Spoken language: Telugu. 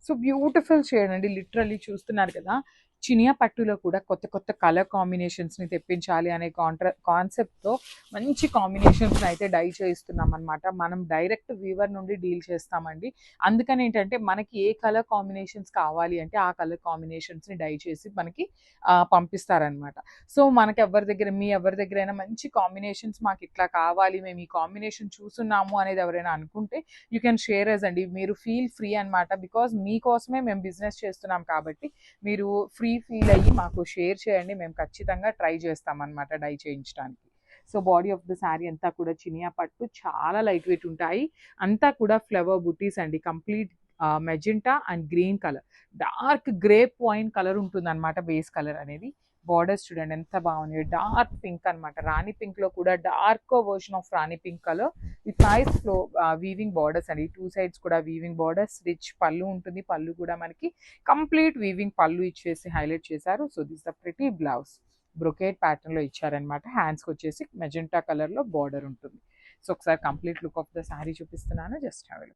సో బ్యూటిఫుల్ షేడ్ అండి, లిటరల్లీ చూస్తున్నారు కదా. చినియా పట్టులో కూడా కొత్త కొత్త కలర్ కాంబినేషన్స్ని తెప్పించాలి అనే కాన్సెప్ట్తో మంచి కాంబినేషన్స్ని అయితే డై చేయిస్తున్నాం అనమాట. మనం డైరెక్ట్ వీవర్ నుండి డీల్ చేస్తామండి. అందుకని ఏంటంటే మనకి ఏ కలర్ కాంబినేషన్స్ కావాలి అంటే ఆ కలర్ కాంబినేషన్స్ని డై చేసి మనకి పంపిస్తారనమాట. సో మనకి ఎవరి దగ్గరైనా మంచి కాంబినేషన్స్ మాకు ఇట్లా కావాలి, మేము ఈ కాంబినేషన్ చూస్తున్నాము అనేది ఎవరైనా అనుకుంటే యూ కెన్ షేర్ అస్ అండి. మీరు ఫీల్ ఫ్రీ అనమాట. బికాజ్ మీకోసమే మేము బిజినెస్ చేస్తున్నాం కాబట్టి మీరు ఫ్రీ ఫీల్ అయ్యి మాకు షేర్ చేయండి. మేము ఖచ్చితంగా ట్రై చేస్తామన్నమాట డై చేయించడానికి. So body of the sari అంతా కూడా చినియా పట్టు, చాలా లైట్ వెయిట్ ఉంటాయి. అంతా కూడా ఫ్లవర్ బుటీస్ అండి. Complete magenta and green colour, dark grape wine colour ఉంటుంది అనమాట బేస్ కలర్ అనేది. బార్డర్స్ చూడండి ఎంత బాగున్నాయి, డార్క్ పింక్ అనమాట. రాణి పింక్ లో కూడా dark version of Rani pink colour with nice flow weaving borders అండి. 2 సైడ్స్ కూడా వీవింగ్ బార్డర్స్, రిచ్ పళ్ళు ఉంటుంది. పళ్ళు కూడా మనకి కంప్లీట్ వీవింగ్ పళ్ళు ఇచ్చేసి హైలైట్ చేశారు. So this the pretty blouse brocade pattern లో ఇచ్చారనమాట. హ్యాండ్స్కి వచ్చేసి మెజెంటా కలర్ లో బార్డర్ ఉంటుంది. సో ఒకసారి complete look of the sari చూపిస్తున్నాను, జస్ట్ హ్యావ్ ఎ లుక్.